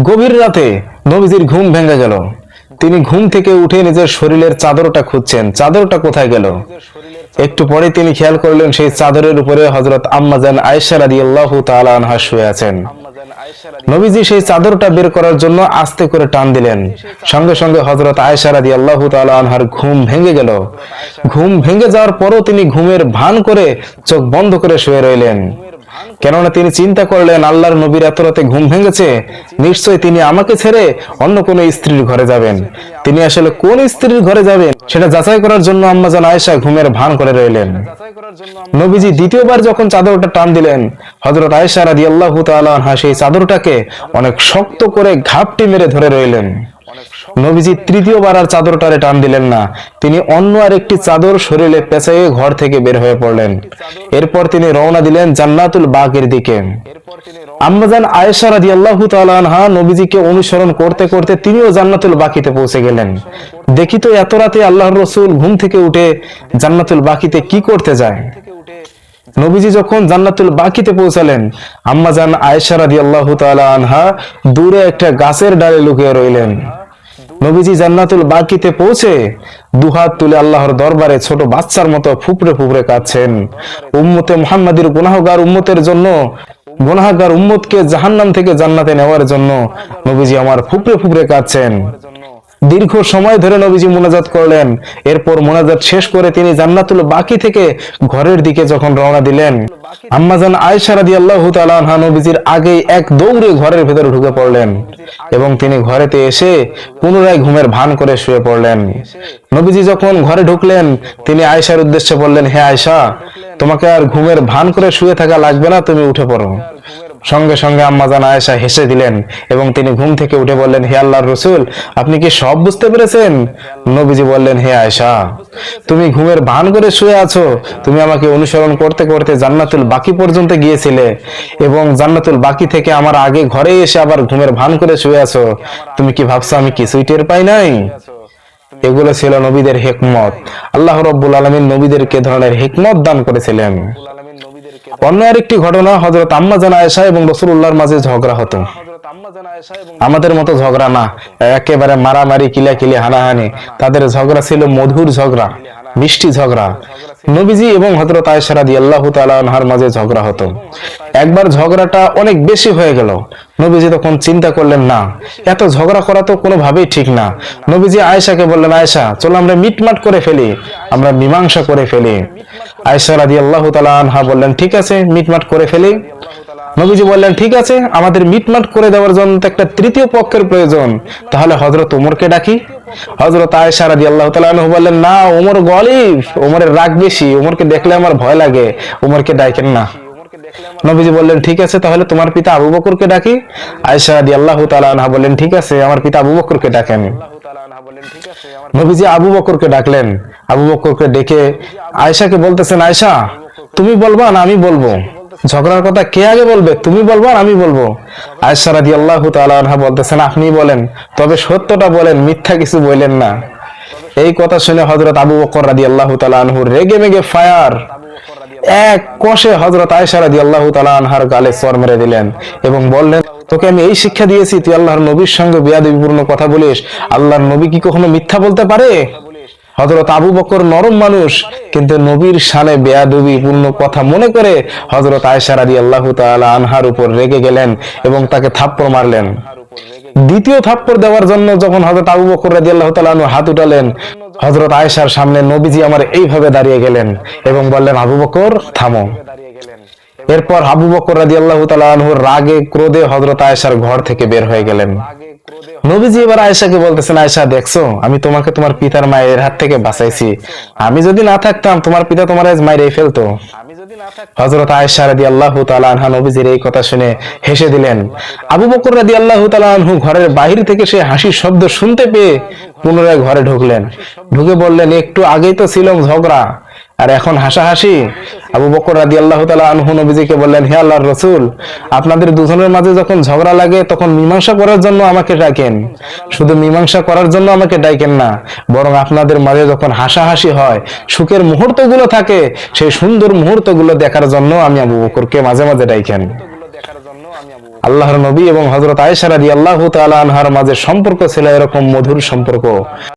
গভীর রাতে নবীজির ঘুম ভেঙে গেল। তিনি ঘুম থেকে উঠে নিজের শরীরের চাদরটা খুঁজছেন, চাদরটা কোথায় গেল। একটু পরে তিনি খেয়াল করলেন সেই চাদরের উপরে হযরত আম্মা জান আয়েশা রাদিয়াল্লাহু তাআলা আনহা শুয়ে আছেন। নবীজি সেই চাদরটা বের করার জন্য আস্তে করে টান দিলেন। সঙ্গে সঙ্গে হযরত আয়েশা রাদিয়াল্লাহু তাআলা আনহার ঘুম ভেঙে গেল। ঘুম ভেঙে যাওয়ার পরও তিনি ঘুমের ভান করে চোখ বন্ধ করে শুয়ে রইলেন। কেননা তিনি চিন্তা করলেন, আল্লাহর নবীর এত রাতে ঘুম ভেঙেছে, নিশ্চয়ই তিনি আমাকে ছেড়ে অন্য কোন স্ত্রীর ঘরে যাবেন। তিনি আসলে কোন স্ত্রীর ঘরে যাবেন সেটা যাচাই করার জন্য আম্মা জান আয়েশা ঘুমের ভান করে রইলেন। নবীজি দ্বিতীয়বার যখন চাদরটা টান দিলেন, হযরত আয়েশা রাদিয়াল্লাহু তাআলা আনহা সেই চাদরটাকে অনেক শক্ত করে ঘাপটি মেরে ধরে রইলেন। নবীজি তৃতীয়বার আর চাদরটারে টান দিলেন না, তিনি অন্য আরেকটি চাদর শরীরে পেঁচাইয়ে ঘর থেকে বের হয়ে পড়লেন। এরপর তিনি রওনা দিলেন জান্নাতুল বাগের দিকে। আম্মা জান আয়েশা রাদিয়াল্লাহু তাআলা আনহা নবীজিকে অনুসরণ করতে করতে তিনিও জান্নাতুল বাকিতে পৌঁছে গেলেন। দেখি তো এত রাতে আল্লাহর রাসূল ঘুম থেকে উঠে জান্নাতুল বাকিতে কি করতে যায়। নবীজি যখন জান্নাতুল বাকিতে পৌঁছালেন, আম্মা জান আয়েশা রাদিয়াল্লাহু তাআলা আনহা দূরে একটা গাছের ডালে লুকিয়ে রইলেন। নবীজি জান্নাতুল বাকিতে পৌঁছে দুহাত তুলে আল্লাহর দরবারে ছোট বাচ্চার মতো ফুপড়ে ফুপড়ে কাঁদছেন। উম্মতে মুহাম্মাদির গুনাহগার উম্মতের জন্য, গুনাহগার উম্মতকে জাহান্নাম থেকে জান্নাতে নেওয়ার জন্য নবীজি আমার ফুপড়ে ফুপড়ে কাঁদছেন। দীর্ঘ সময় ধরে নবীজি মুনাজাত করলেন। এরপর মুনাজাত শেষ করে তিনি জান্নাতুল বাকি থেকে ঘরের দিকে যখন রওনা দিলেন, আম্মা জান আয়েশা রাদিয়াল্লাহু তাআলা আনহা নবীজির আগেই এক দৌড়ে ঘরের ভেতরে ঢুকে পড়লেন এবং তিনি ঘরেতে এসে পুনরায় ঘুমের ভান করে শুয়ে পড়লেন। নবীজি যখন ঘরে ঢুকলেন, তিনি আয়েশার উদ্দেশ্যে বললেন, হে আয়েশা, তোমাকে আর ঘুমের ভান করে শুয়ে থাকা লাগবে না, তুমি উঠে পড়ো। সঙ্গে সঙ্গে আম্মা জান আয়েশা হেসে দিলেন এবং তিনি ঘুম থেকে উঠে বললেন, হে আল্লাহর রাসূল, আপনি কি সব বুঝতে পেরেছেন? নবীজি বললেন, হে আয়েশা, তুমি ঘুমের ভান করে শুয়ে আছো, তুমি আমাকে অনুসরণ করতে করতে জান্নাতুল বাকি পর্যন্ত গিয়েছিলে এবং জান্নাতুল বাকি থেকে আমার আগে ঘরে এসে আবার ঘুমের ভান করে শুয়ে আছো। তুমি কি ভাবছো আমি কিছুই টের পাই নাই? এগুলো ছিল নবীদের হিকমত। আল্লাহ রাব্বুল আলামিন নবীদেরকে ধরনের হিকমত দান করেছিলেন। অন্য আরেকটি ঘটনা, হযরত আম্মা জান আয়েশা এবং রাসূলুল্লাহর মাঝে ঝগড়া হতো। আমাদের মতো ঝগড়া না, একেবারে মারামারি, কিলাকিলি, হানাহানি। তাদের ঝগড়া ছিল মধুর ঝগড়া, মিষ্টি ঝগড়া। নবীজি এবং হযরত আয়েশা রাদিয়াল্লাহু তাআলা আনহার মাঝে ঝগড়া হতো। একবার ঝগড়াটা অনেক বেশি হয়ে গেল। নবীজি তখন চিন্তা করলেন, না, এত ঝগড়া করা তো কোনোভাবেই ঠিক না। নবীজি আয়েশাকে বললেন, আয়েশা, চলো আমরা মিটমাট করে ফেলি, আমরা মীমাংসা করে ফেলি। আয়েশা রাদিয়াল্লাহু তাআলা আনহা বললেন, ঠিক আছে, মিটমাট করে ফেলি। নবীজি বললেন, ঠিক আছে, আমাদের মিটমাট করে দেওয়ার জন্য তো একটা তৃতীয় পক্ষের প্রয়োজন, তাহলে হযরত ওমরকে ডাকি। হযরত আয়েশা রাদিয়াল্লাহু তাআলা আনহা বললেন, না, ওমর গলিব, ওমরের রাগ বেশি, ওমরকে দেখলে আমার ভয় লাগে, ওমরকে ডাকেন না। নবীজি বললেন, ঠিক আছে, তাহলে তোমার পিতা আবু বকরকে ডাকি। আয়েশা রাদিয়াল্লাহু তাআলা আনহা বললেন, ঠিক আছে, আমার পিতা আবু বকরকে ডাকেন। নবীজি আবু বকরকে ডাকলেন। আবু বকরকে ডেকে আয়েশাকে বলতেছেন, আয়েশা, তুমি বলবা না আমি বলবো? ঝগড়ার কথা কে আগে বলবে, তুমি বলবা আর আমি বলবো? আয়েশা রাদিয়াল্লাহু তাআলা আনহা বলতেছেন, আপনিই বলেন, তবে সত্যটা বলেন, মিথ্যা কিছু বলেন না। এই কথা শুনে হযরত আবু বকর রাদিয়াল্লাহু তাআলা আনহু রেগে মেগে ফায়ার, এক কষে হযরত আয়েশা রাদিয়াল্লাহু তাআলা আনহার গালে চড় মেরে দিলেন এবং বললেন, তোকে আমি এই শিক্ষা দিয়েছি, তুই আল্লাহর নবীর সঙ্গে বেয়াদবিপূর্ণ কথা বলিস? আল্লাহর নবী কি কখনো মিথ্যা বলতে পারে? হযরত আবু বকর নরম মানুষ, কিন্তু নবীর শানে বেয়াদবিপূর্ণ কথা মনে করে হযরত আয়েশা রাদিয়াল্লাহু তাআলা আনহার উপর রেগে গেলেন এবং তাকে থাপ্পড় মারলেন। দ্বিতীয় থাপ্পড় দেওয়ার জন্য যখন হযরত আবু বকর রাদিয়াল্লাহু তাআলা আনহু হাত উঠালেন, হযরত আয়েশার সামনে নবীজি আমার এইভাবে দাঁড়িয়ে গেলেন এবং বললেন, আবু বকর, থামো। এরপর আবু বকর রাদিয়াল্লাহু তাআলা আনহু রাগে ক্রোধে হযরত আয়েশার ঘর থেকে বের হয়ে গেলেন। নবীজি এবার আয়েশাকে বলতেছেন, আয়েশা, দেখছো, আমি তোমাকে তোমার পিতার মায়ের হাত থেকে বাঁচাইছি, আমি যদি না থাকতাম তোমার পিতা তোমার আজ মাইরে ফেলতো। হযরত আয়েশা রাদিয়াল্লাহু তাআলা আনহা নবীজির এই কথা শুনে হেসে দিলেন। আবু বকর রাদিয়াল্লাহু তাআলা আনহু ঘরের বাহির থেকে সেই হাসির শব্দ শুনতে পেয়ে পুনরায় ঘরে ঢুকলেন। ঢুকে বললেন, একটু আগেই তো ছিল ঝগড়া, আর এখন হাসাহাসি? আবু বকর রাদিয়াল্লাহু তাআলা আনহু নবীজিকে বললেন, হে আল্লাহর রাসূল, আপনাদের দুজনের মাঝে যখন ঝগড়া লাগে তখন মীমাংসা করার জন্য আমাকে ডাকেন, শুধু মীমাংসা করার জন্য আমাকে ডাকেন না, বরং আপনাদের মাঝে যখন হাসাহাসি হয়, সুখের মুহূর্তগুলো থাকে, সেই সুন্দর মুহূর্তগুলো দেখার জন্য আমি আবু বকরকে মাঝে মাঝে ডাকেন। আল্লাহর নবী এবং হযরত আয়েশা রাদিয়াল্লাহু তাআলা আনহার মাঝে সম্পর্ক ছিল এরকম মধুর সম্পর্ক।